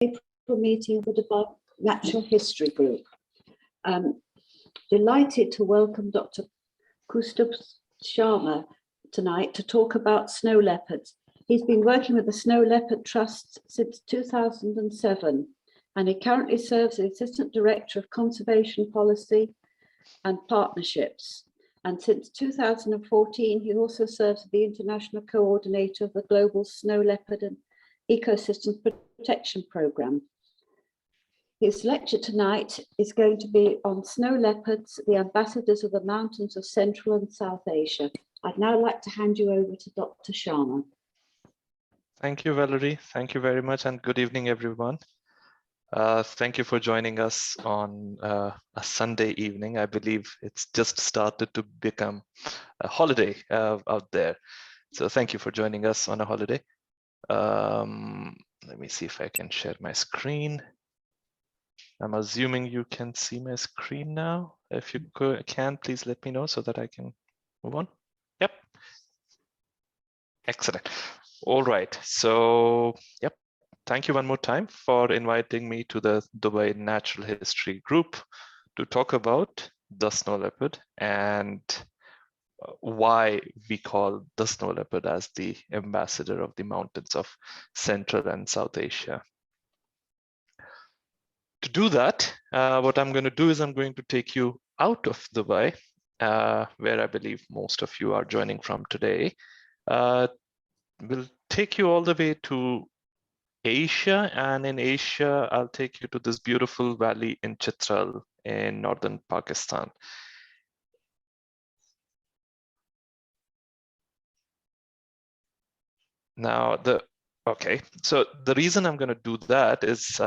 April meeting of the Dubai Natural History Group. Delighted to welcome Dr. Koustubh Sharma tonight to talk about snow leopards. He's been working with the Snow Leopard Trust since 2007, and he currently serves as Assistant Director of Conservation Policy and Partnerships. And since 2014, he also serves as the International Coordinator of the Global Snow Leopard and Ecosystem Protection Programme. His lecture tonight is going to be on snow leopards, the ambassadors of the mountains of Central and South Asia. I'd now like to hand you over to Dr. Sharma. Thank you, Valerie. Thank you very much, and good evening, everyone. Thank you for joining us on a Sunday evening. I believe it's just started to become a holiday out there. So thank you for joining us on a holiday. Let me see if I can share my screen. I'm assuming you can see my screen now. If you can, please let me know so that I can move on. Yep. Excellent. All right. So, yep. Thank you one more time for inviting me to the Dubai Natural History Group to talk about the snow leopard and why we call the snow leopard as the ambassador of the mountains of Central and South Asia. To do that, what I'm going to do is I'm going to take you out of Dubai, where I believe most of you are joining from today. We'll take you all the way to Asia, and in Asia, I'll take you to this beautiful valley in Chitral in northern Pakistan. Now, so the reason I'm going to do that is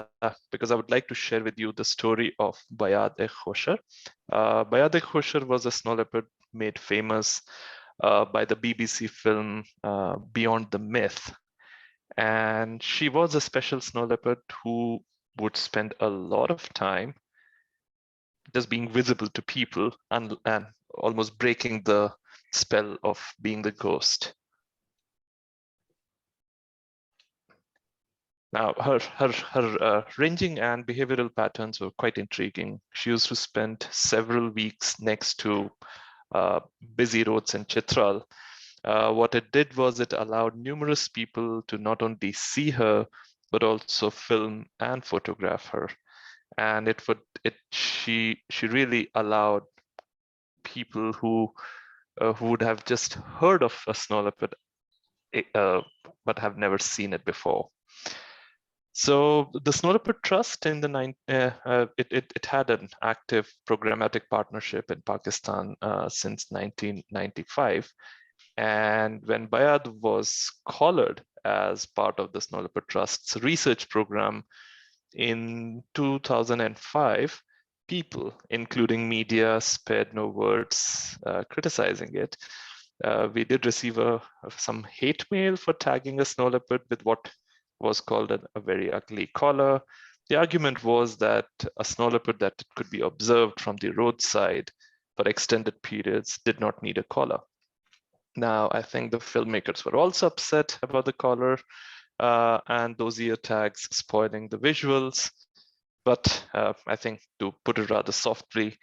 because I would like to share with you the story of Bayad-e-Khoshar. Bayad-e-Khoshar was a snow leopard made famous by the BBC film Beyond the Myth. And she was a special snow leopard who would spend a lot of time just being visible to people and almost breaking the spell of being the ghost. Now, her ranging and behavioral patterns were quite intriguing. She used to spend several weeks next to busy roads in Chitral. What it did was it allowed numerous people to not only see her, but also film and photograph her. And she really allowed people who would have just heard of a snow leopard, but have never seen it before. So the Snow Leopard Trust in the it had an active programmatic partnership in Pakistan since 1995. And when Bayad was collared as part of the Snow Leopard Trust's research program in 2005, people, including media, spared no words criticizing it. We did receive some hate mail for tagging a snow leopard with what was called a very ugly collar. The argument was that a snow leopard that could be observed from the roadside for extended periods did not need a collar. Now, I think the filmmakers were also upset about the collar and those ear tags spoiling the visuals. But I think, to put it rather softly,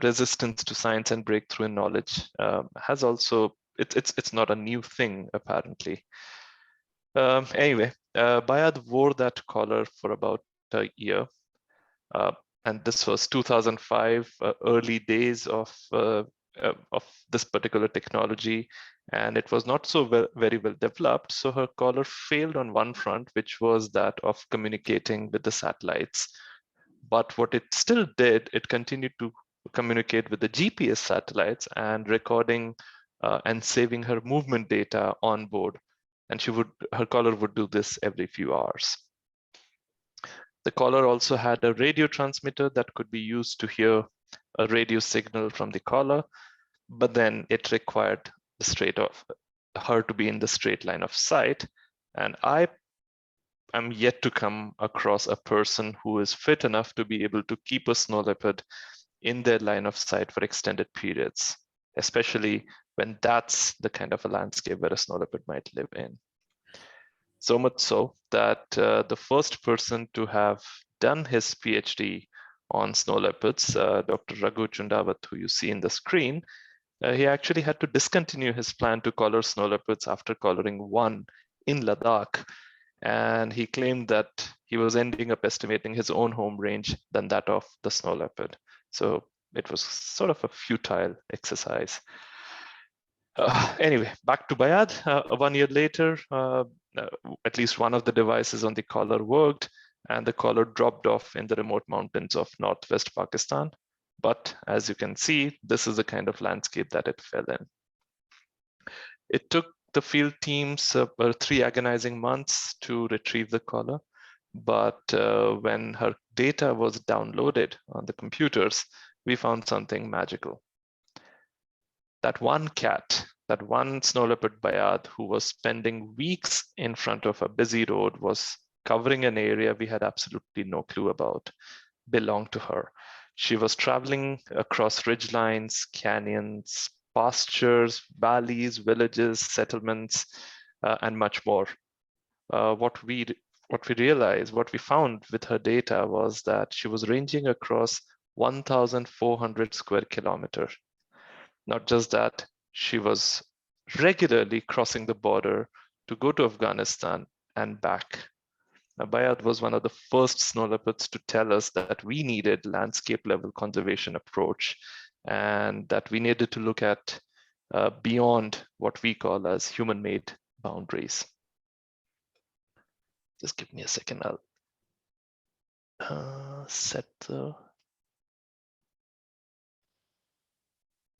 resistance to science and breakthrough in knowledge has also, it's not a new thing, apparently. Anyway, Bayad wore that collar for about a year. And this was 2005, early days of this particular technology, and it was not so very well developed. So her collar failed on one front, which was that of communicating with the satellites. But what it still did, it continued to communicate with the GPS satellites and recording and saving her movement data on board. And her collar would do this every few hours. The collar also had a radio transmitter that could be used to hear a radio signal from the collar, but then it required her to be in the straight line of sight. And I am yet to come across a person who is fit enough to be able to keep a snow leopard in their line of sight for extended periods, especially when that's the kind of a landscape where a snow leopard might live in. So much so that the first person to have done his PhD on snow leopards, Dr. Raghu Chundawat, who you see in the screen, he actually had to discontinue his plan to collar snow leopards after collaring one in Ladakh. And he claimed that he was ending up estimating his own home range than that of the snow leopard. So it was sort of a futile exercise. Anyway, back to Bayad. 1 year later, at least one of the devices on the collar worked, and the collar dropped off in the remote mountains of northwest Pakistan. But as you can see, this is the kind of landscape that it fell in. It took the field teams 3 agonizing months to retrieve the collar. But when her data was downloaded on the computers, we found something magical. That one cat, that one snow leopard Bayad, who was spending weeks in front of a busy road, was covering an area we had absolutely no clue about, belonged to her. She was traveling across ridge lines, canyons, pastures, valleys, villages, settlements, and much more. What we realized, what we found with her data was that she was ranging across 1,400 square kilometers. Not just that, she was regularly crossing the border to go to Afghanistan and back. Bayad was one of the first snow leopards to tell us that we needed landscape level conservation approach, and that we needed to look at beyond what we call as human-made boundaries. Just give me a second, I'll set the,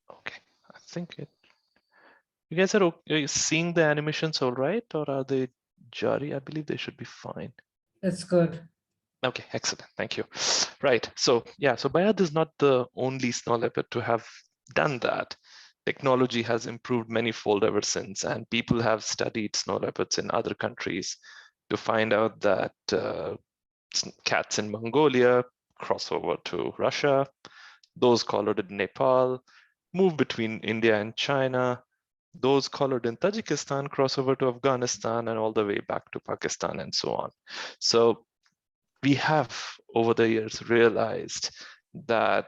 okay, I think it, you guys are seeing the animations all right, or are they jarry? I believe they should be fine. It's good. Okay, excellent, thank you. Right, so yeah, so Bayad is not the only snow leopard to have done that. Technology has improved many-fold ever since, and people have studied snow leopards in other countries to find out that cats in Mongolia cross over to Russia, those collared in Nepal move between India and China, those collared in Tajikistan cross over to Afghanistan and all the way back to Pakistan and so on. So we have over the years realized that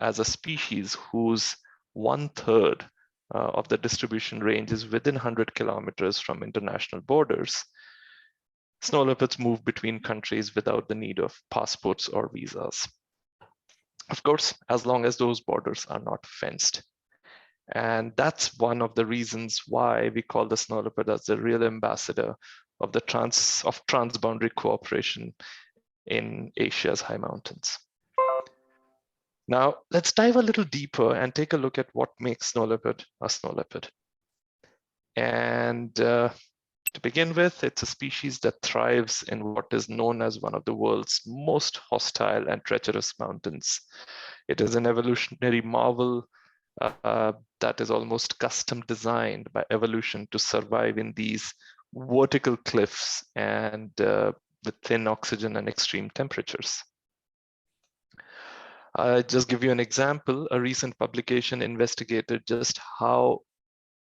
as a species whose 1/3 of the distribution range is within 100 kilometers from international borders, snow leopards move between countries without the need of passports or visas. Of course, as long as those borders are not fenced. And that's one of the reasons why we call the snow leopard as the real ambassador of the transboundary cooperation in Asia's high mountains. Now, let's dive a little deeper and take a look at what makes snow leopard a snow leopard. And to begin with, it's a species that thrives in what is known as one of the world's most hostile and treacherous mountains. It is an evolutionary marvel that is almost custom designed by evolution to survive in these vertical cliffs and with thin oxygen and extreme temperatures. I'll just give you an example. A recent publication investigated just how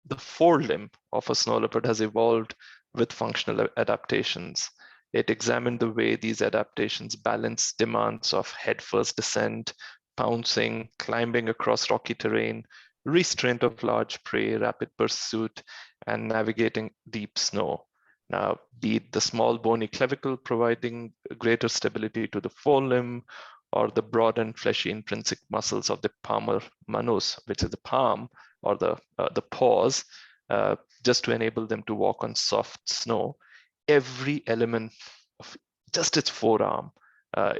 the forelimb of a snow leopard has evolved with functional adaptations. It examined the way these adaptations balance demands of headfirst descent, pouncing, climbing across rocky terrain, restraint of large prey, rapid pursuit, and navigating deep snow. Now, be it the small bony clavicle providing greater stability to the forelimb, or the broad and fleshy intrinsic muscles of the palmar manus, which is the palm or the paws, just to enable them to walk on soft snow. Every element of just its forearm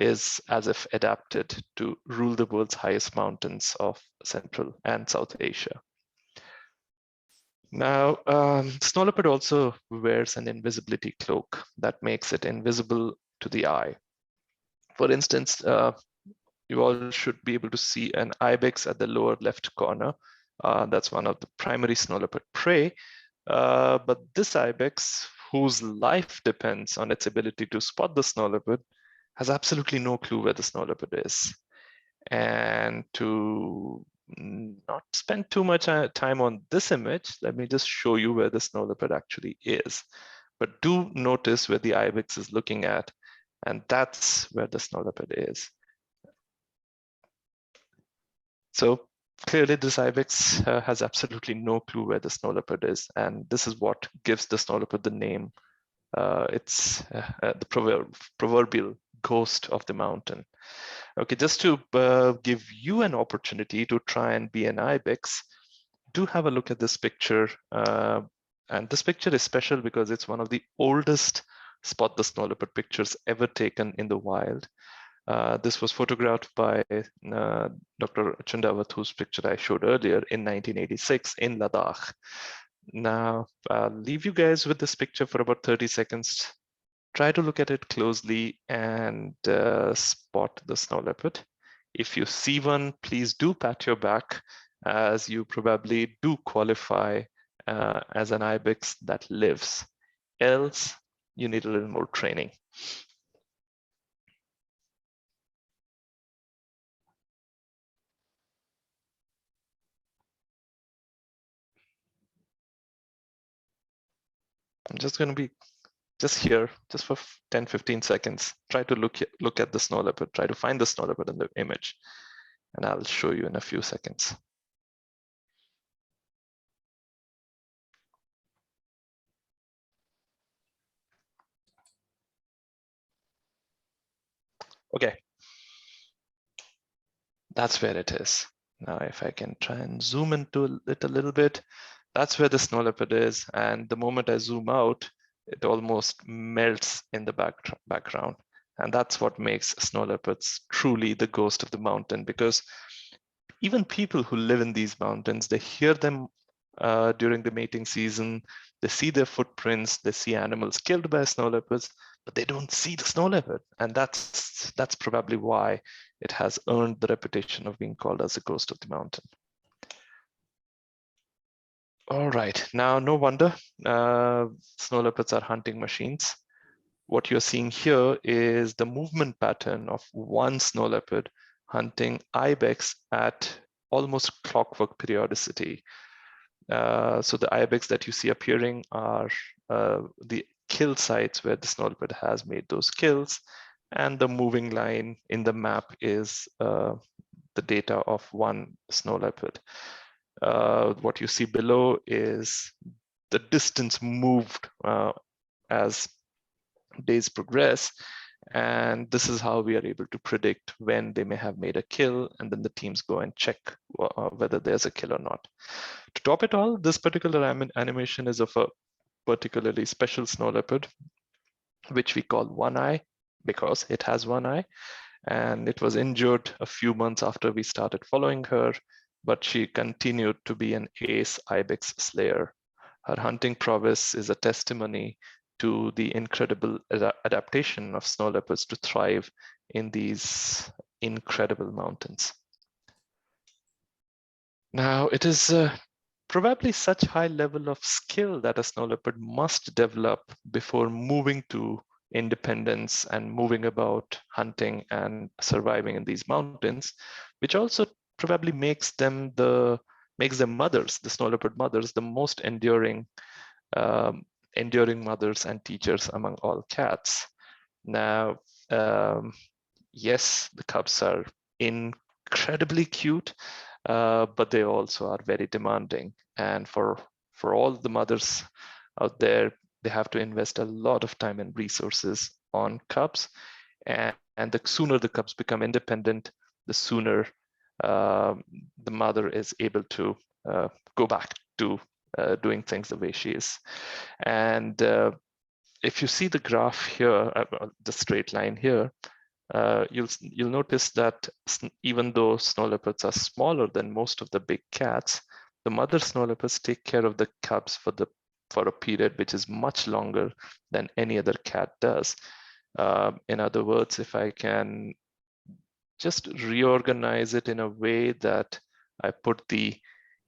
is as if adapted to rule the world's highest mountains of Central and South Asia. Now, snow leopard also wears an invisibility cloak that makes it invisible to the eye. For instance, you all should be able to see an ibex at the lower left corner. That's one of the primary snow leopard prey. But this ibex, whose life depends on its ability to spot the snow leopard, has absolutely no clue where the snow leopard is. And to not spend too much time on this image, let me just show you where the snow leopard actually is. But do notice where the ibex is looking at, and that's where the snow leopard is. So clearly this ibex has absolutely no clue where the snow leopard is, and this is what gives the snow leopard the name. It's the proverbial ghost of the mountain. Okay, just to give you an opportunity to try and be an ibex, do have a look at this picture. And this picture is special because it's one of the oldest spot the snow leopard pictures ever taken in the wild. This was photographed by Dr. Chundawat, whose picture I showed earlier, in 1986 in Ladakh. Now, I'll leave you guys with this picture for about 30 seconds. Try to look at it closely and spot the snow leopard. If you see one, please do pat your back, as you probably do qualify as an ibex that lives. Else, you need a little more training. I'm just going to be just here, just for 10, 15 seconds. Try to look at the snow leopard, try to find the snow leopard in the image, and I'll show you in a few seconds. Okay, that's where it is. Now, if I can try and zoom into it a little bit, that's where the snow leopard is. And the moment I zoom out, it almost melts in the background. And that's what makes snow leopards truly the ghost of the mountain, because even people who live in these mountains, they hear them during the mating season, they see their footprints, they see animals killed by snow leopards, but they don't see the snow leopard. And that's probably why it has earned the reputation of being called as the ghost of the mountain. All right, now no wonder snow leopards are hunting machines. What you're seeing here is the movement pattern of one snow leopard hunting ibex at almost clockwork periodicity. So the ibex that you see appearing are the kill sites where the snow leopard has made those kills, and the moving line in the map is the data of one snow leopard. What you see below is the distance moved as days progress, and this is how we are able to predict when they may have made a kill, and then the teams go and check whether there's a kill or not. To top it all, this particular animation is of a particularly special snow leopard, which we call One Eye, because it has one eye, and it was injured a few months after we started following her, but she continued to be an ace ibex slayer. Her hunting prowess is a testimony to the incredible adaptation of snow leopards to thrive in these incredible mountains. Now, it is probably such high level of skill that a snow leopard must develop before moving to independence and moving about hunting and surviving in these mountains, which also probably makes them mothers, the snow leopard mothers, the most enduring mothers and teachers among all cats. Now, yes, the cubs are incredibly cute, but they also are very demanding. And for all the mothers out there, they have to invest a lot of time and resources on cubs. And the sooner the cubs become independent, the sooner the mother is able to go back to doing things the way she is. And if you see the graph here, the straight line here, you'll notice that even though snow leopards are smaller than most of the big cats, the mother snow leopards take care of the cubs for a period which is much longer than any other cat does. In other words, if I can just reorganize it in a way that I put the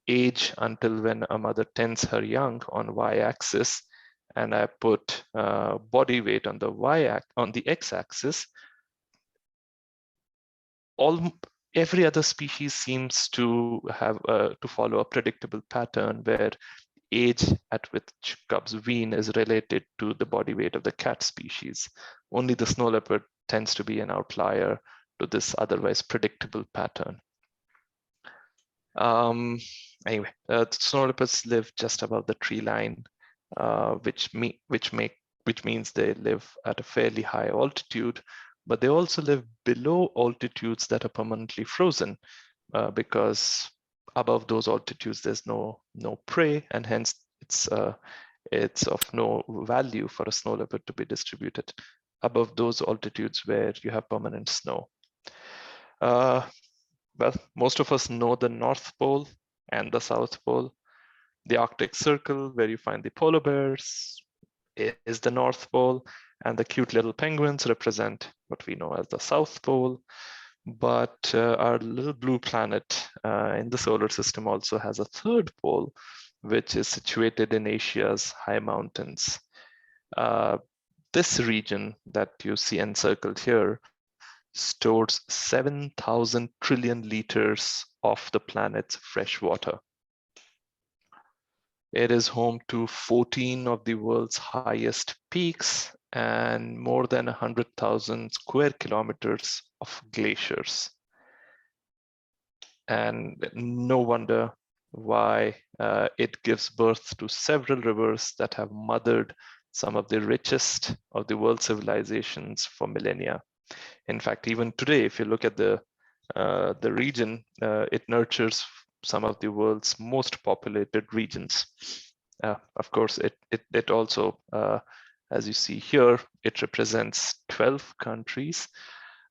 age until when a mother tends her young on y-axis, and I put body weight on the x-axis, every other species seems to have to follow a predictable pattern where age at which cubs wean is related to the body weight of the cat species. Only the snow leopard tends to be an outlier to this otherwise predictable pattern. Anyway, snow leopards live just above the tree line, which means they live at a fairly high altitude, but they also live below altitudes that are permanently frozen, because above those altitudes there's no prey, and hence it's of no value for a snow leopard to be distributed above those altitudes where you have permanent snow. Well, most of us know the North Pole and the South Pole. The Arctic Circle, where you find the polar bears, is the North Pole, and the cute little penguins represent what we know as the South Pole. But our little blue planet in the solar system also has a third pole, which is situated in Asia's high mountains. This region that you see encircled here stores 7,000 trillion liters of the planet's fresh water. It is home to 14 of the world's highest peaks and more than 100,000 square kilometers of glaciers. And no wonder why it gives birth to several rivers that have mothered some of the richest of the world's civilizations for millennia. In fact, even today, if you look at the region, it nurtures some of the world's most populated regions. Of course, it also, as you see here, it represents 12 countries,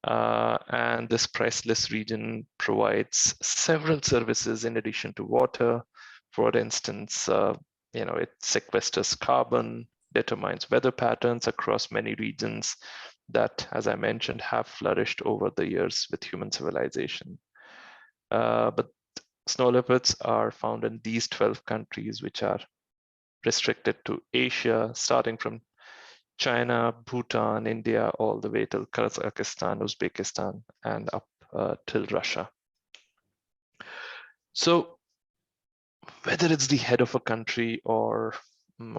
and this priceless region provides several services in addition to water. For instance, it sequesters carbon, determines weather patterns across many regions that, as I mentioned, have flourished over the years with human civilization. But snow leopards are found in these 12 countries, which are restricted to Asia, starting from China, Bhutan, India, all the way till Kazakhstan, Uzbekistan, and up till Russia. So whether it's the head of a country or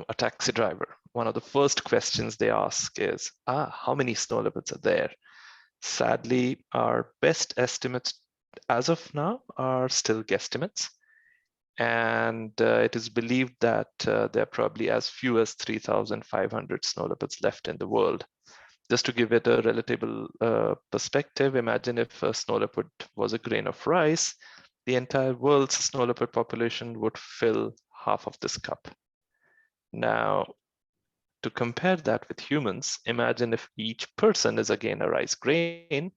a taxi driver, one of the first questions they ask is, how many snow leopards are there? Sadly, our best estimates as of now are still guesstimates. And it is believed that there are probably as few as 3,500 snow leopards left in the world. Just to give it a relative perspective, imagine if a snow leopard was a grain of rice, the entire world's snow leopard population would fill half of this cup. Now, to compare that with humans, imagine if each person is again a rice grain,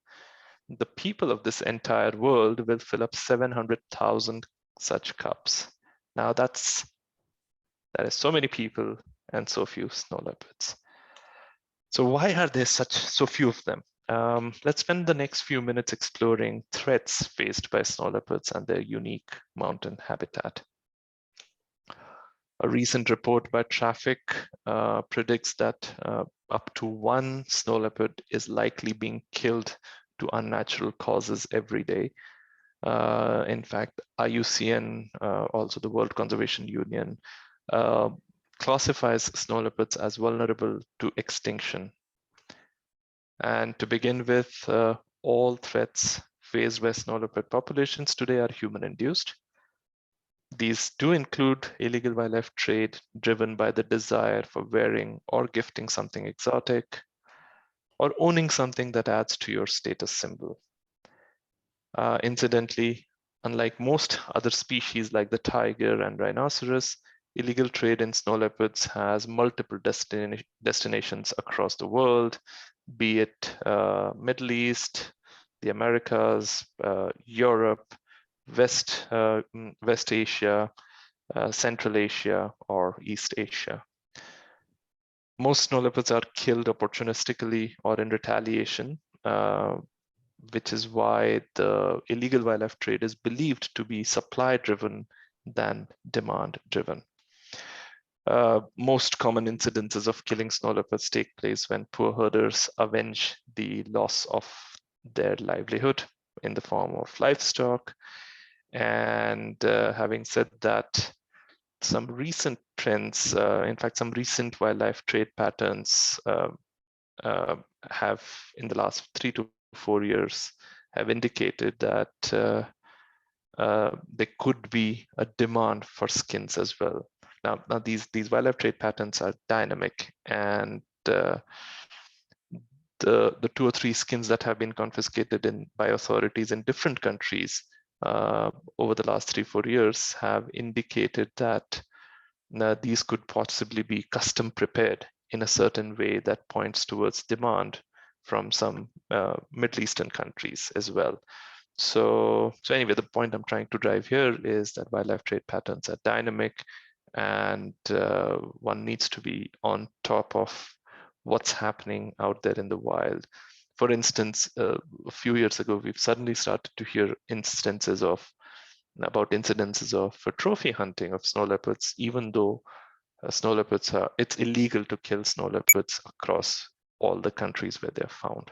the people of this entire world will fill up 700,000 such cups. Now that is so many people and so few snow leopards. So why are there so few of them? Let's spend the next few minutes exploring threats faced by snow leopards and their unique mountain habitat. A recent report by Traffic predicts that up to one snow leopard is likely being killed to unnatural causes every day. In fact, IUCN, also the World Conservation Union, classifies snow leopards as vulnerable to extinction. And to begin with, all threats faced by snow leopard populations today are human-induced. These do include illegal wildlife trade driven by the desire for wearing or gifting something exotic, or owning something that adds to your status symbol. Incidentally, unlike most other species like the tiger and rhinoceros, illegal trade in snow leopards has multiple destinations across the world, be it Middle East, the Americas, Europe, West Asia, Central Asia, or East Asia. Most snow leopards are killed opportunistically or in retaliation, which is why the illegal wildlife trade is believed to be supply-driven than demand-driven. Most common incidences of killing snow leopards take place when poor herders avenge the loss of their livelihood in the form of livestock. And having said that, some recent trends, in fact, some recent wildlife trade patterns have, in the last 3 to 4 years, have indicated that there could be a demand for skins as well. Now these wildlife trade patterns are dynamic, and the 2 or 3 skins that have been confiscated by authorities in different countries over the last 3-4 years have indicated that these could possibly be custom prepared in a certain way that points towards demand from some Middle Eastern countries as well. So anyway, the point I'm trying to drive here is that wildlife trade patterns are dynamic, and one needs to be on top of what's happening out there in the wild. For instance, a few years ago, we've suddenly started to hear incidences of trophy hunting of snow leopards, even though snow leopards it's illegal to kill snow leopards across all the countries where they're found.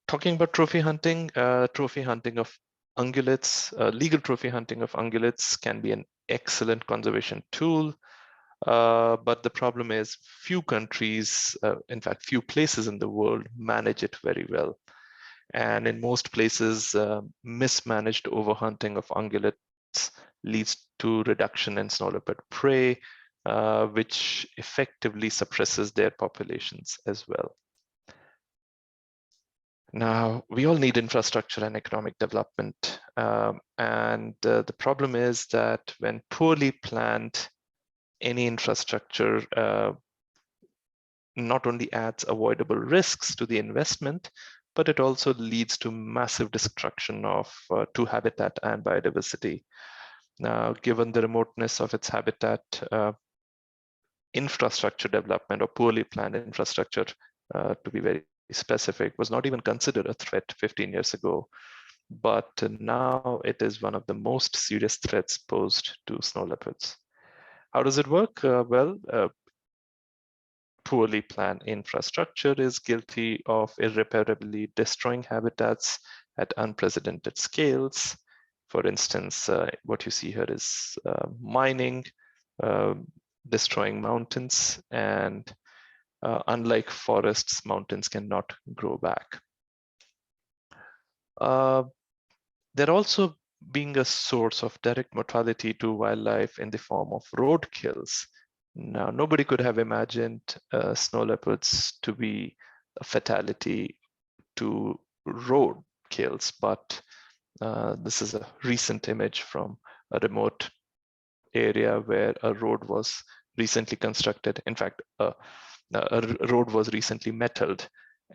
Talking about trophy hunting of ungulates, legal trophy hunting of ungulates can be an excellent conservation tool. But the problem is few countries, in fact, few places in the world manage it very well. And in most places, mismanaged overhunting of ungulates leads to reduction in snow leopard prey, which effectively suppresses their populations as well. Now, we all need infrastructure and economic development. The problem is that when poorly planned, any infrastructure not only adds avoidable risks to the investment, but it also leads to massive destruction of to habitat and biodiversity. Now, given the remoteness of its habitat, infrastructure development or poorly planned infrastructure, to be very specific, was not even considered a threat 15 years ago. But now it is one of the most serious threats posed to snow leopards. How does it work? Poorly planned infrastructure is guilty of irreparably destroying habitats at unprecedented scales. For instance, what you see here is mining, destroying mountains, and unlike forests, mountains cannot grow back. They're also being a source of direct mortality to wildlife in the form of road kills. Now, nobody could have imagined snow leopards to be a fatality to road kills, but this is a recent image from a remote area where a road was recently constructed. In fact, a road was recently metalled,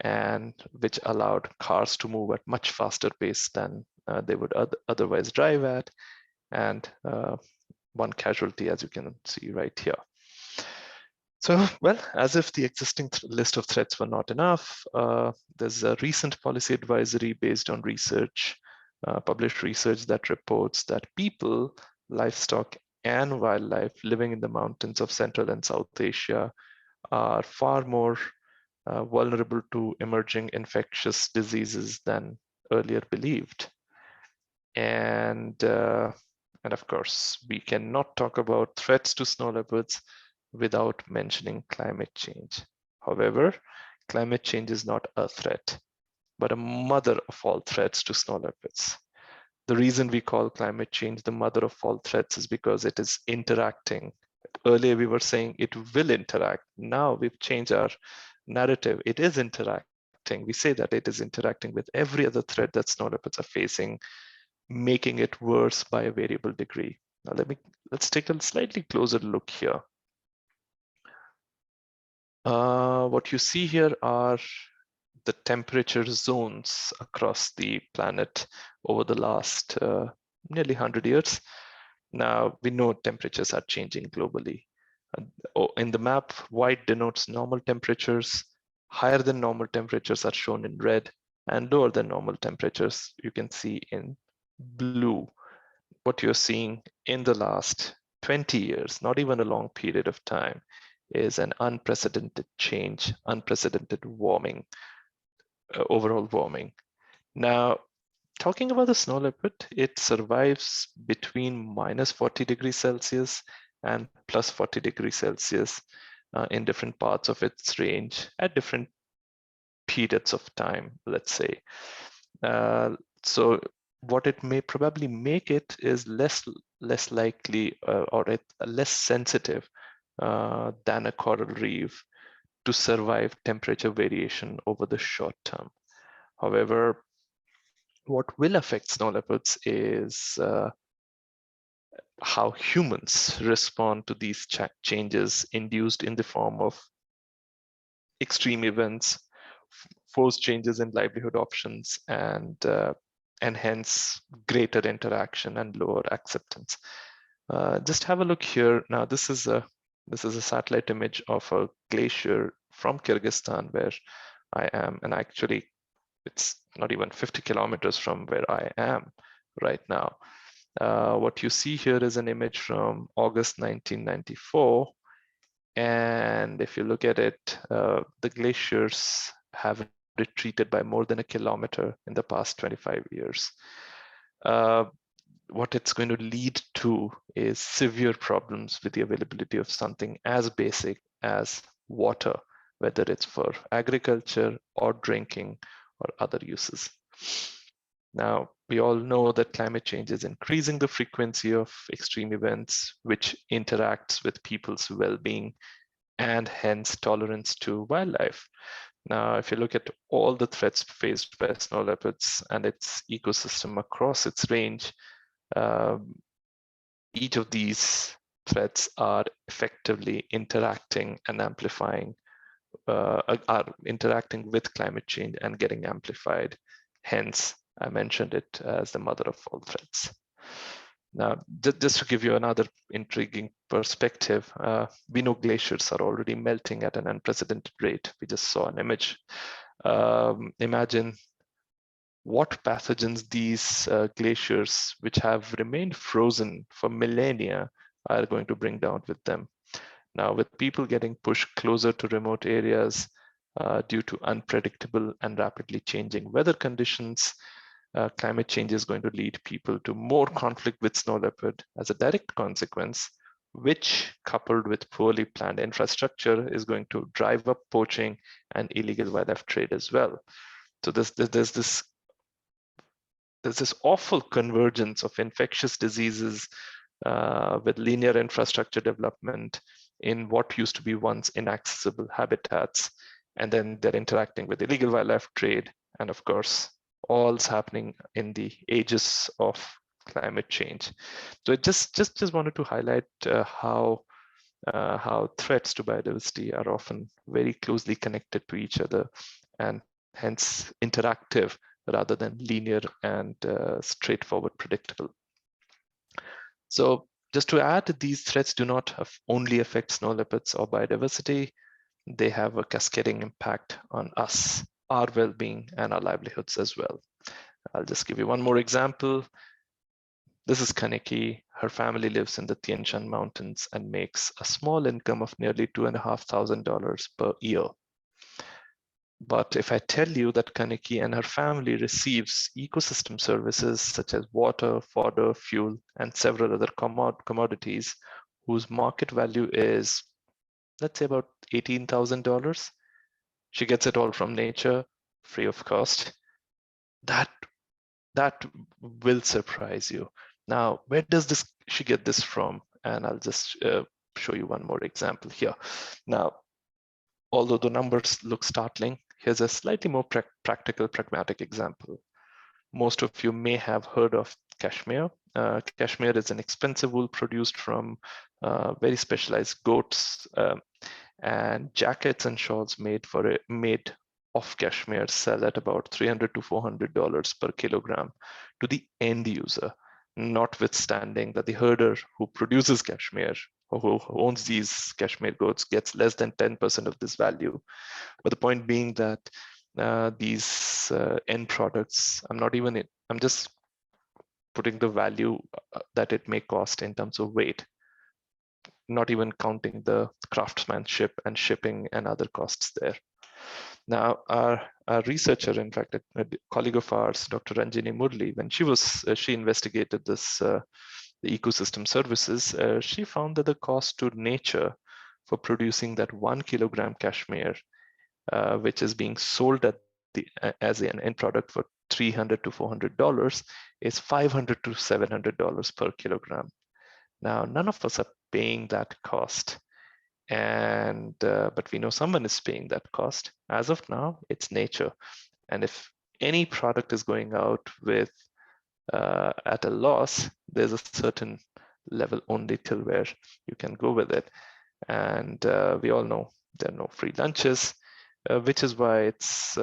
and which allowed cars to move at much faster pace than they would otherwise drive at. And one casualty, as you can see right here. So, well, as if the existing list of threats were not enough, there's a recent policy advisory based on research, published research that reports that people, livestock, and wildlife living in the mountains of Central and South Asia are far more vulnerable to emerging infectious diseases than earlier believed. And of course, we cannot talk about threats to snow leopards without mentioning climate change. However, climate change is not a threat, but a mother of all threats to snow leopards. The reason we call climate change the mother of all threats is because it is interacting. Earlier, we were saying it will interact. Now we've changed our narrative. It is interacting. We say that it is interacting with every other threat that snow leopards are facing, making it worse by a variable degree. Now let's take a slightly closer look here. What you see here are the temperature zones across the planet over the last nearly 100 years. Now, we know temperatures are changing globally. In the map, white denotes normal temperatures. Higher than normal temperatures are shown in red, and lower than normal temperatures you can see in blue. What you're seeing in the last 20 years, not even a long period of time, is an unprecedented change, unprecedented warming, overall warming. Now, talking about the snow leopard, it survives between -40°C and +40°C in different parts of its range at different periods of time, let's say. So what it may probably make it is less likely less sensitive than a coral reef to survive temperature variation over the short term. However, what will affect snow leopards is how humans respond to these changes induced in the form of extreme events, forced changes in livelihood options, and hence greater interaction and lower acceptance. Just have a look here. Now, this is a satellite image of a glacier from Kyrgyzstan where I am, and actually it's not even 50 kilometers from where I am right now. What you see here is an image from August 1994. And if you look at it, the glaciers have retreated by more than a kilometer in the past 25 years. What it's going to lead to is severe problems with the availability of something as basic as water, whether it's for agriculture or drinking or other uses. Now, we all know that climate change is increasing the frequency of extreme events, which interacts with people's well-being and hence tolerance to wildlife. Now, if you look at all the threats faced by snow leopards and its ecosystem across its range, each of these threats are effectively interacting and amplifying, are interacting with climate change and getting amplified. Hence, I mentioned it as the mother of all threats. Now, just to give you another intriguing perspective, we know glaciers are already melting at an unprecedented rate. We just saw an image. Imagine what pathogens these glaciers, which have remained frozen for millennia, are going to bring down with them. Now, with people getting pushed closer to remote areas due to unpredictable and rapidly changing weather conditions, climate change is going to lead people to more conflict with snow leopard as a direct consequence, which, coupled with poorly planned infrastructure, is going to drive up poaching and illegal wildlife trade as well. So there's this awful convergence of infectious diseases with linear infrastructure development in what used to be once inaccessible habitats, and then they're interacting with illegal wildlife trade, and of course, all's happening in the aegis of climate change. So it just wanted to highlight how threats to biodiversity are often very closely connected to each other and hence interactive rather than linear and straightforward predictable. So just to add, these threats do not only affect snow leopards or biodiversity, they have a cascading impact on us, our well-being and our livelihoods as well. I'll just give you one more example. This is Kaneki. Her family lives in the Tian Shan Mountains and makes a small income of nearly $2,500 per year. But if I tell you that Kaneki and her family receives ecosystem services such as water, fodder, fuel, and several other commodities whose market value is, let's say, about $18,000, she gets it all from nature, free of cost. That will surprise you. Now, where does she get this from? And I'll just show you one more example here. Now, although the numbers look startling, here's a slightly more practical, pragmatic example. Most of you may have heard of cashmere. Cashmere is an expensive wool produced from very specialized goats, and jackets and shawls made of cashmere sell at about $300 to $400 per kilogram to the end user, notwithstanding that the herder who produces cashmere or who owns these cashmere goats gets less than 10% of this value. But the point being that these end products, I'm just putting the value that it may cost in terms of weight, not even counting the craftsmanship and shipping and other costs there. Now, our researcher, in fact, a colleague of ours, Dr. Ranjini Murli, when she investigated this, the ecosystem services, she found that the cost to nature for producing that 1 kilogram cashmere, which is being sold at as an end product for $300 to $400, is $500 to $700 per kilogram. Now, none of us are paying that cost, and but we know someone is paying that cost. As of now, it's nature, and if any product is going out with at a loss, there's a certain level only till where you can go with it, and we all know there are no free lunches, which is why it's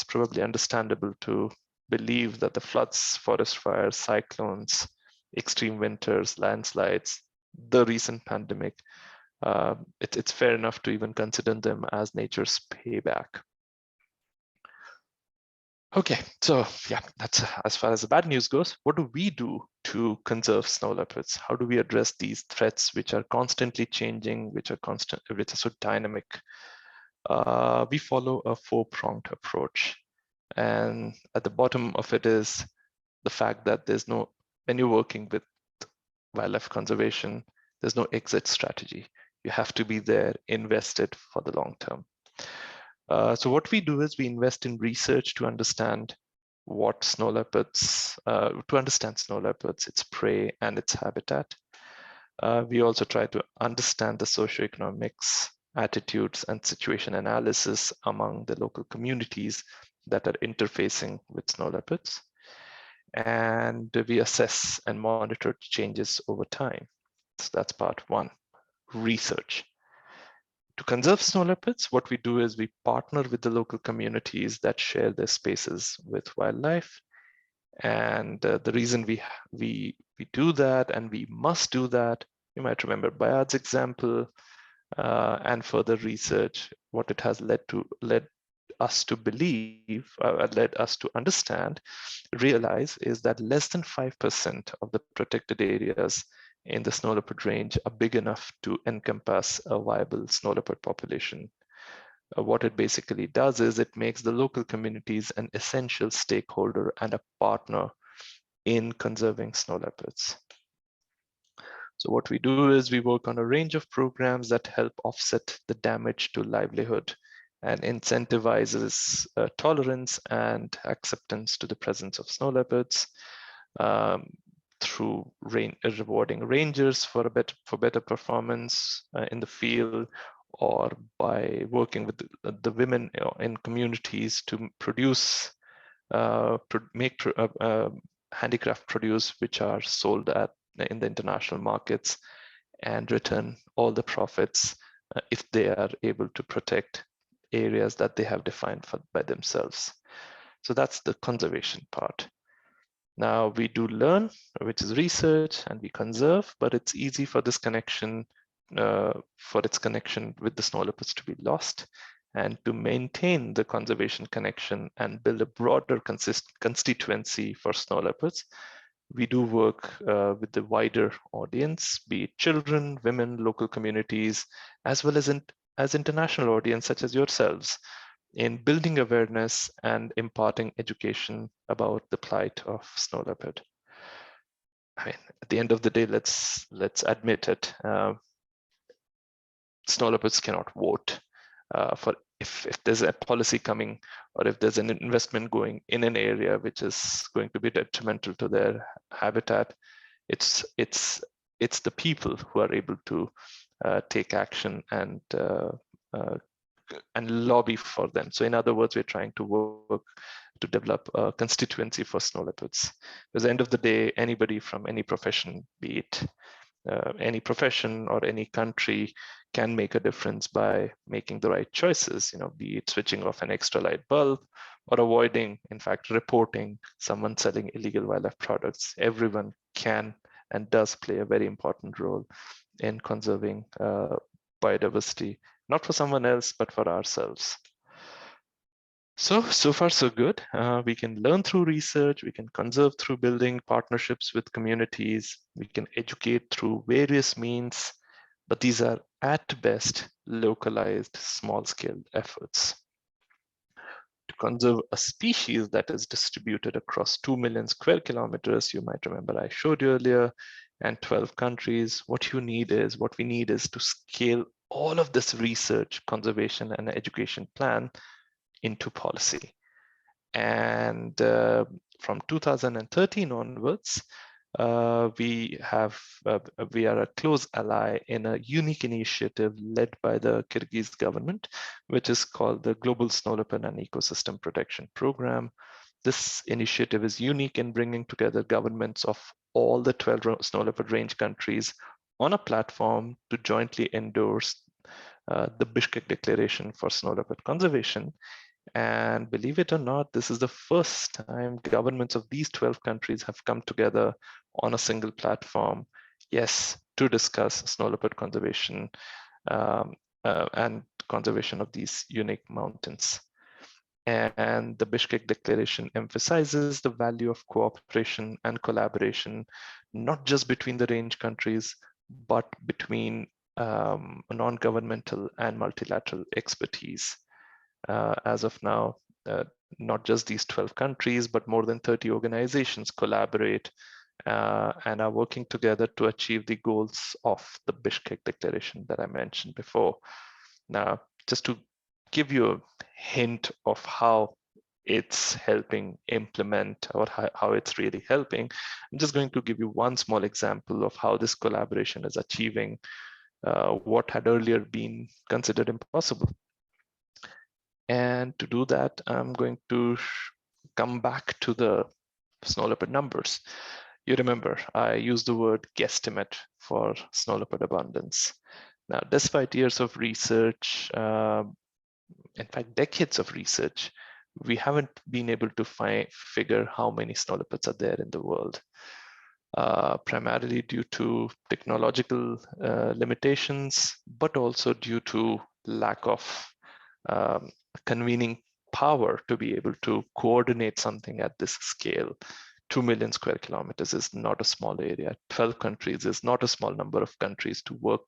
probably understandable to believe that the floods, forest fires, cyclones, extreme winters, landslides, the recent pandemic, it's fair enough to even consider them as nature's payback. Okay, so yeah, that's as far as the bad news goes. What do we do to conserve snow leopards? How do we address these threats, which are constantly changing, which are so dynamic? We follow a four-pronged approach, and at the bottom of it is the fact that when you're working with wildlife conservation, there's no exit strategy. You have to be there, invested for the long term. So what we do is we invest in research to understand what snow leopards, its prey and its habitat. We also try to understand the socioeconomics, attitudes, and situation analysis among the local communities that are interfacing with snow leopards. And we assess and monitor changes over time. So that's part one, research. To conserve snow leopards, what we do is we partner with the local communities that share their spaces with wildlife. And the reason we do that, and we must do that, you might remember Bayard's example, and further research, what it has led us to believe, led us to understand, realize is that less than 5% of the protected areas in the snow leopard range are big enough to encompass a viable snow leopard population. What it basically does is it makes the local communities an essential stakeholder and a partner in conserving snow leopards. So what we do is we work on a range of programs that help offset the damage to livelihood and incentivizes tolerance and acceptance to the presence of snow leopards, through rewarding rangers for better performance in the field, or by working with the women in communities to produce, handicraft produce, which are sold in the international markets, and return all the profits if they are able to protect areas that they have defined by themselves. So that's the conservation part. Now we do learn, which is research, and we conserve, but it's easy for this connection, for its connection with the snow leopards to be lost. And to maintain the conservation connection and build a broader constituency for snow leopards, we do work with the wider audience, be it children, women, local communities, as well as international audience such as yourselves, in building awareness and imparting education about the plight of snow leopard. I mean, at the end of the day, let's admit it. Snow leopards cannot vote for if there's a policy coming, or if there's an investment going in an area which is going to be detrimental to their habitat. It's the people who are able to take action and lobby for them. So in other words, we're trying to work to develop a constituency for snow leopards. At the end of the day, anybody from any profession, be it any profession or any country, can make a difference by making the right choices, be it switching off an extra light bulb or avoiding, in fact, reporting someone selling illegal wildlife products. Everyone can and does play a very important role in conserving biodiversity, not for someone else, but for ourselves. So far so good. We can learn through research, we can conserve through building partnerships with communities, we can educate through various means, but these are at best localized, small-scale efforts. conserve a species that is distributed across 2 million square kilometers, you might remember I showed you earlier, and 12 countries, what we need is to scale all of this research, conservation, and education plan into policy. And from 2013 onwards, we are a close ally in a unique initiative led by the Kyrgyz government, which is called the Global Snow Leopard and Ecosystem Protection Program. This initiative is unique in bringing together governments of all the 12 snow leopard range countries on a platform to jointly endorse the Bishkek Declaration for Snow Leopard Conservation. And believe it or not, this is the first time governments of these 12 countries have come together on a single platform, yes, to discuss snow leopard conservation and conservation of these unique mountains. And the Bishkek Declaration emphasizes the value of cooperation and collaboration, not just between the range countries, but between non-governmental and multilateral expertise. As of now, not just these 12 countries, but more than 30 organizations collaborate and are working together to achieve the goals of the Bishkek Declaration that I mentioned before. Now, just to give you a hint of how it's helping implement or how it's really helping, I'm just going to give you one small example of how this collaboration is achieving what had earlier been considered impossible. And to do that, I'm going to come back to the snow leopard numbers. You remember, I used the word guesstimate for snow leopard abundance. Now, despite years of research, in fact, decades of research, we haven't been able to figure how many snow leopards are there in the world, primarily due to technological limitations, but also due to lack of convening power to be able to coordinate something at this scale. 2 million square kilometers is not a small area. 12 countries is not a small number of countries to work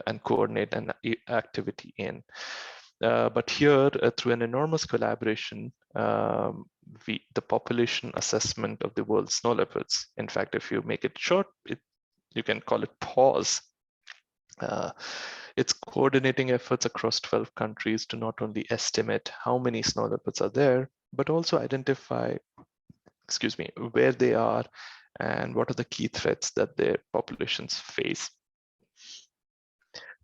and coordinate an activity in. But here, through an enormous collaboration, the population assessment of the world's snow leopards, in fact, if you make it short, you can call it PAWS. It's coordinating efforts across 12 countries to not only estimate how many snow leopards are there, but also identify, where they are and what are the key threats that their populations face.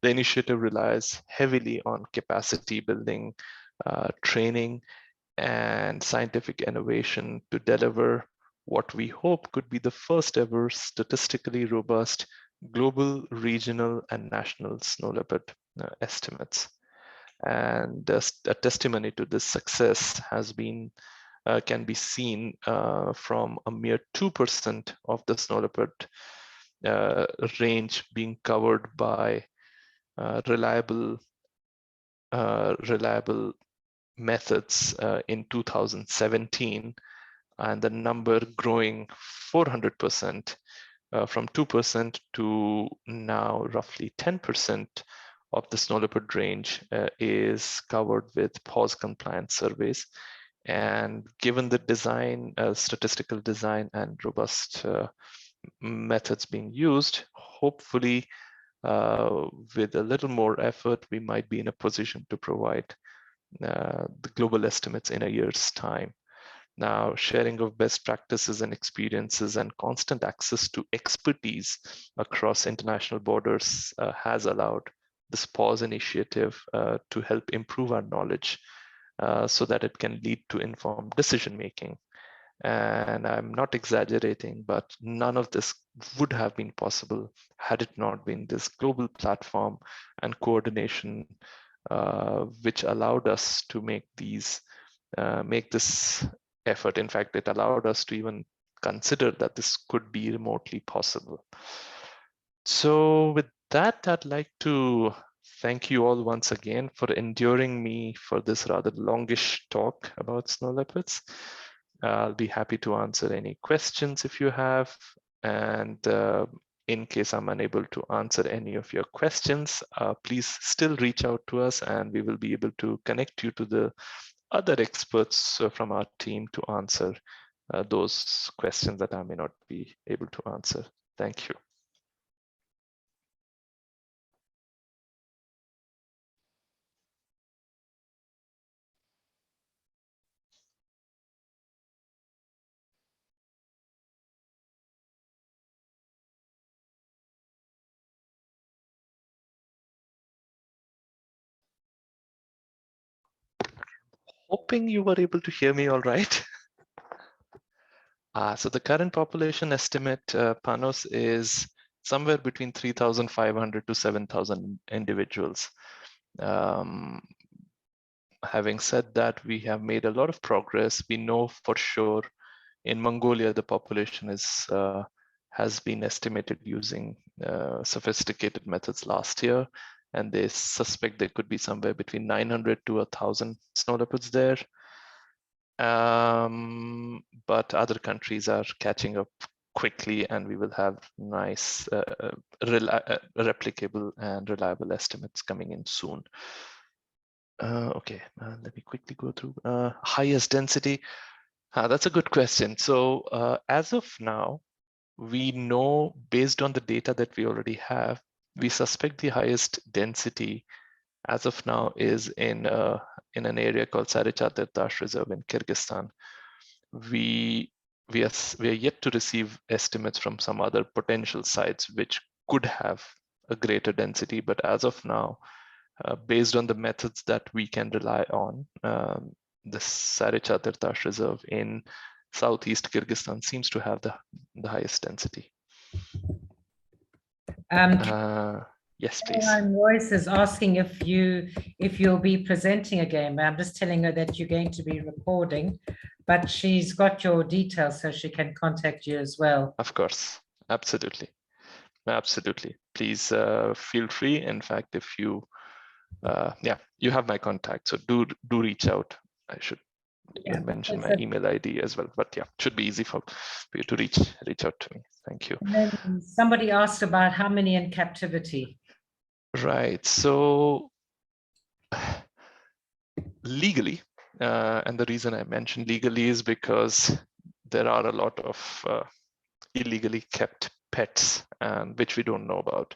The initiative relies heavily on capacity building, training, and scientific innovation to deliver what we hope could be the first ever statistically robust global, regional, and national snow leopard estimates. And a testimony to this success has been can be seen from a mere 2% of the snow leopard range being covered by reliable methods in 2017, and the number growing 400% from 2% to now roughly 10% of the snow leopard range is covered with PAWS compliance surveys. And given the design, statistical design, and robust methods being used, hopefully with a little more effort, we might be in a position to provide the global estimates in a year's time. Now, sharing of best practices and experiences and constant access to expertise across international borders has allowed this PAWS initiative to help improve our knowledge so that it can lead to informed decision-making. And I'm not exaggerating, but none of this would have been possible had it not been this global platform and coordination which allowed us to make this effort. In fact, it allowed us to even consider that this could be remotely possible. So with that, I'd like to thank you all once again for enduring me for this rather longish talk about snow leopards. I'll be happy to answer any questions if you have. And in case I'm unable to answer any of your questions, please still reach out to us and we will be able to connect you to the other experts from our team to answer those questions that I may not be able to answer. Thank you. Hoping you were able to hear me all right. So the current population estimate, Panos, is somewhere between 3,500 to 7,000 individuals. Having said that, we have made a lot of progress. We know for sure in Mongolia, the population has been estimated using sophisticated methods last year, and they suspect there could be somewhere between 900 to 1,000 snow leopards there. But other countries are catching up quickly, and we will have nice, replicable and reliable estimates coming in soon. Okay, let me quickly go through highest density. That's a good question. So as of now, we know based on the data that we already have, we suspect the highest density as of now is in an area called Sarichat Reserve in Kyrgyzstan. We are yet to receive estimates from some other potential sites which could have a greater density, but as of now, based on the methods that we can rely on, the Sarichat Reserve in southeast Kyrgyzstan seems to have the highest density. Yes, please. Royce is asking if you'll be presenting again. I'm just telling her that you're going to be recording, but she's got your details so she can contact you as well. Of course, absolutely, absolutely. Please feel free. In fact, if you, you have my contact, so do reach out. I should mention my email ID as well, but yeah, it should be easy for you to reach out to me. Thank you. And then somebody asked about how many in captivity. Right. So legally, and the reason I mentioned legally is because there are a lot of illegally kept pets, which we don't know about.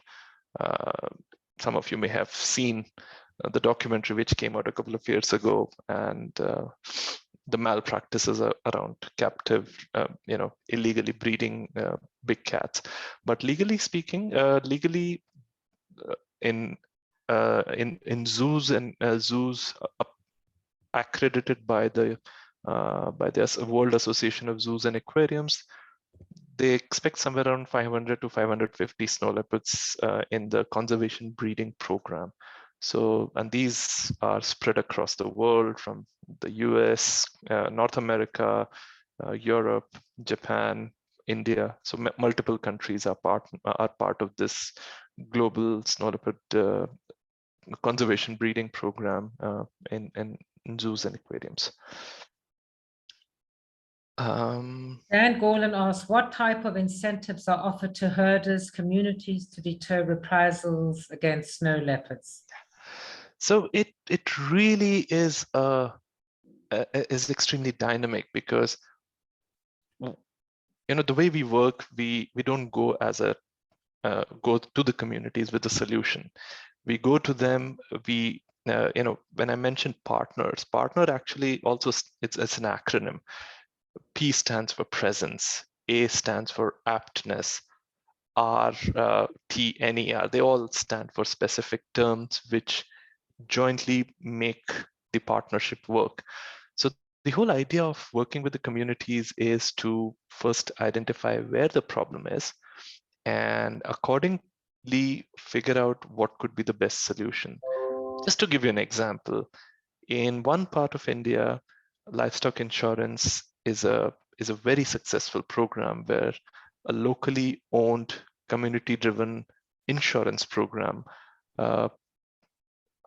Some of you may have seen the documentary which came out a couple of years ago, and the malpractices around captive, illegally breeding big cats. But legally speaking, in zoos and zoos accredited by the World Association of Zoos and Aquariums, they expect somewhere around 500 to 550 snow leopards in the conservation breeding program. So, and these are spread across the world from the US, North America, Europe, Japan, India. So multiple countries are part of this global snow leopard conservation breeding program in zoos and aquariums. Dan Gorlan asks, what type of incentives are offered to herders, communities to deter reprisals against snow leopards? So it really is extremely dynamic, because the way we work, we don't go go to the communities with a solution. We go to them. We when I mentioned partners, partner actually also it's an acronym. P stands for presence, A stands for aptness, R, T, NER, they all stand for specific terms which jointly make the partnership work. So the whole idea of working with the communities is to first identify where the problem is and accordingly figure out what could be the best solution. Just to give you an example, in one part of India, livestock insurance is a very successful program where a locally owned, community-driven insurance program,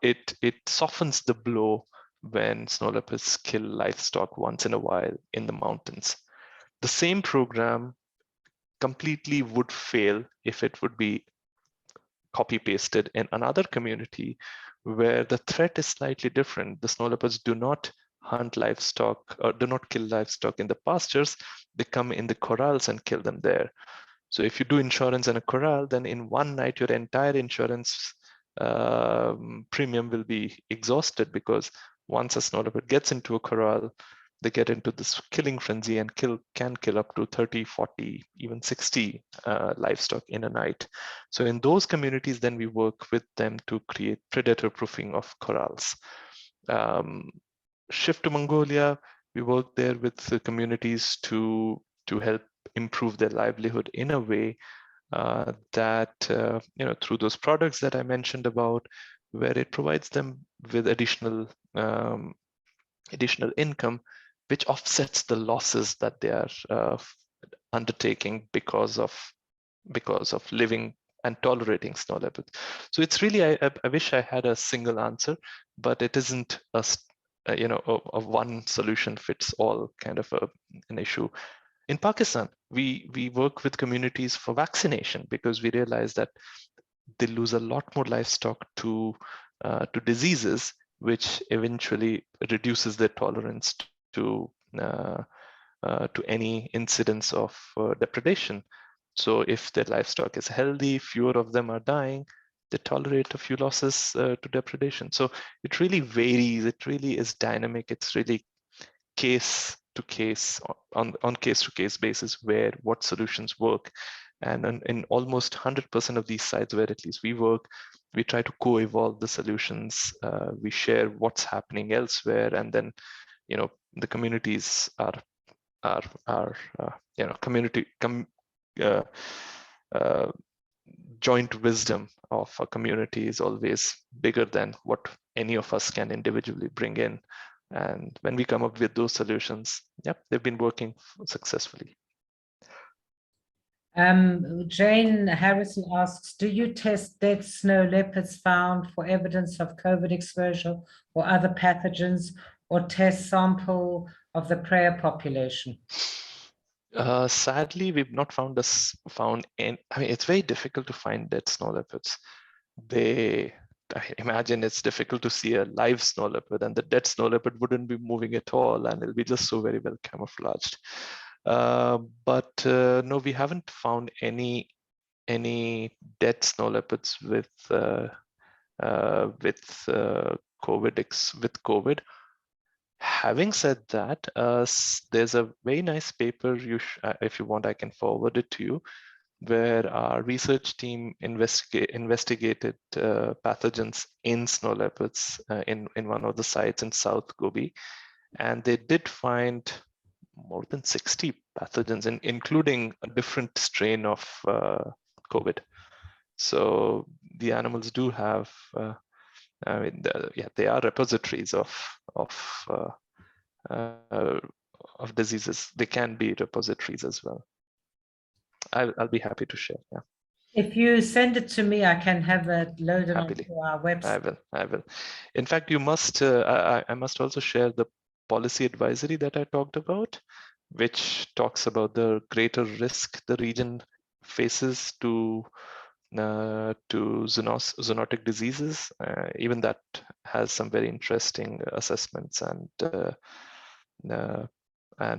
it softens the blow when snow leopards kill livestock once in a while in the mountains. The same program completely would fail if it would be copy-pasted in another community where the threat is slightly different. The snow leopards do not hunt livestock or do not kill livestock in the pastures, they come in the corrals and kill them there. So if you do insurance in a corral, then in one night, your entire insurance premium will be exhausted, because once a snow leopard gets into a corral, they get into this killing frenzy and can kill up to 30, 40, even 60 livestock in a night. So in those communities, then we work with them to create predator proofing of corrals. Shift to Mongolia, we work there with the communities to help improve their livelihood in a way that, through those products that I mentioned about, where it provides them with additional income, which offsets the losses that they are undertaking because of living and tolerating snow leopards. So it's really, I wish I had a single answer, but it isn't a one solution fits all kind of an issue. In Pakistan, we work with communities for vaccination, because we realize that they lose a lot more livestock to diseases, which eventually reduces their tolerance to any incidents of depredation. So if their livestock is healthy, fewer of them are dying, they tolerate a few losses to depredation. So it really varies. It really is dynamic. It's really case to case, on case to case basis, what solutions work. And in almost 100% of these sites where at least we work, we try to co-evolve the solutions. We share what's happening elsewhere, and then the communities are joint wisdom of a community is always bigger than what any of us can individually bring in. And when we come up with those solutions, yep, they've been working successfully. Jane Harrison asks, do you test dead snow leopards found for evidence of COVID exposure or other pathogens, or test sample of the prey population? Sadly, we've not found any. I mean, it's very difficult to find dead snow leopards. I imagine it's difficult to see a live snow leopard, and the dead snow leopard wouldn't be moving at all, and it'll be just so very well camouflaged. But no, we haven't found any dead snow leopards with COVID. Having said that, there's a very nice paper. If you want, I can forward it to you, where our research team investigated pathogens in snow leopards in one of the sites in South Gobi, and they did find more than 60 pathogens, including a different strain of COVID. So the animals do have, they are repositories of diseases. They can be repositories as well. I'll be happy to share. Yeah. If you send it to me, I can have it loaded Happily. onto our website. I will. In fact, you must. I must also share the policy advisory that I talked about, which talks about the greater risk the region faces to zoonotic diseases. Even that has some very interesting assessments and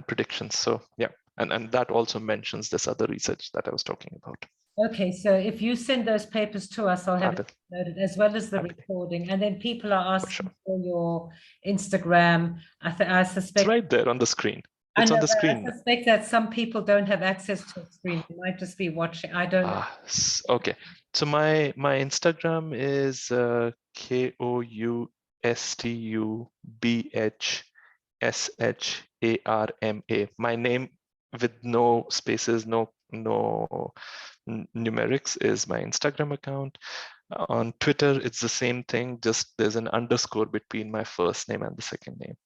predictions. So yeah, and that also mentions this other research that I was talking about. Okay, so if you send those papers to us, I'll have it loaded, as well as the recording. And then people are asking for your Instagram. I suspect it's right there on the screen. It's on the screen. I suspect that some people don't have access to the screen. They might just be watching. I don't know. Okay. So my Instagram is KOUSTUBHSHARMA. My name with no spaces, no numerics is my Instagram account. On Twitter, it's the same thing. Just there's an underscore between my first name and the second name.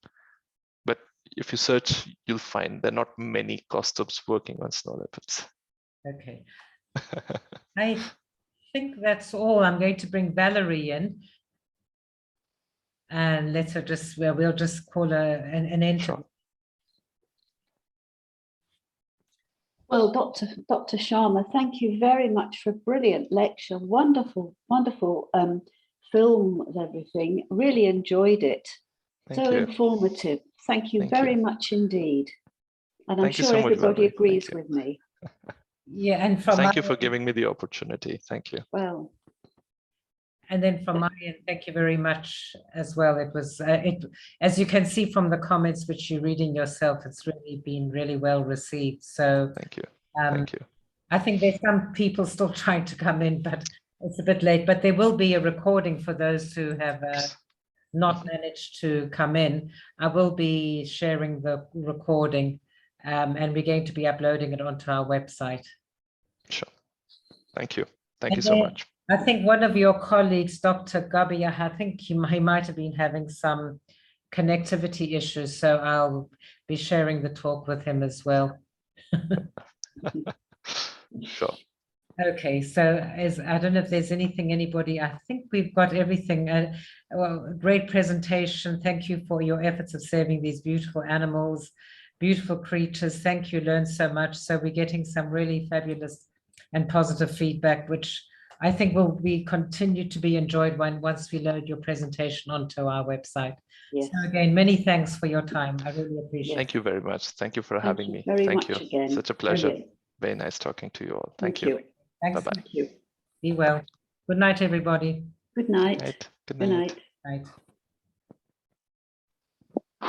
But if you search, you'll find there are not many Koustubhs working on snow leopards. Okay. I think that's all. I'm going to bring Valerie in, and let's her just, we'll just call her an end. Sure. Well, Dr. Sharma, thank you very much for a brilliant lecture. Wonderful, wonderful film and everything. Really enjoyed it. Thank you. Informative. Thank you Thank very you. much indeed. And I'm Thank you sure so much, everybody Valerie. Thank agrees you. with me. Yeah, and from Thank my you for end, giving me the opportunity. Thank you. Well, and then from my end, thank you very much as well. It was, as you can see from the comments which you're reading yourself, it's really been really well received. So Thank you. um, Thank you. I think there's some people still trying to come in, but it's a bit late. But there will be a recording for those who have not managed to come in. I will be sharing the recording, and we're going to be uploading it onto our website. Sure. Thank you. Thank you And so then much. I think one of your colleagues, Dr. Gabia, I think he might have been having some connectivity issues, so I'll be sharing the talk with him as well. Sure. Okay, so I don't know if there's anything, anybody, I think we've got everything. Well, great presentation. Thank you for your efforts of saving these beautiful animals, beautiful creatures. Thank you, learned so much. So we're getting some really fabulous and positive feedback, which I think will be continue to be enjoyed once we load your presentation onto our website. yes. So again, many thanks for your time. I really appreciate it. Thank you very much. Thank you for Thank having you me. very Thank much you. again. Such a pleasure. Brilliant. Very nice talking to you all. Thank you. Thanks. Bye-bye. Thank you. Be well. Good night, everybody. Good night. Night. Good Good night. night. Night.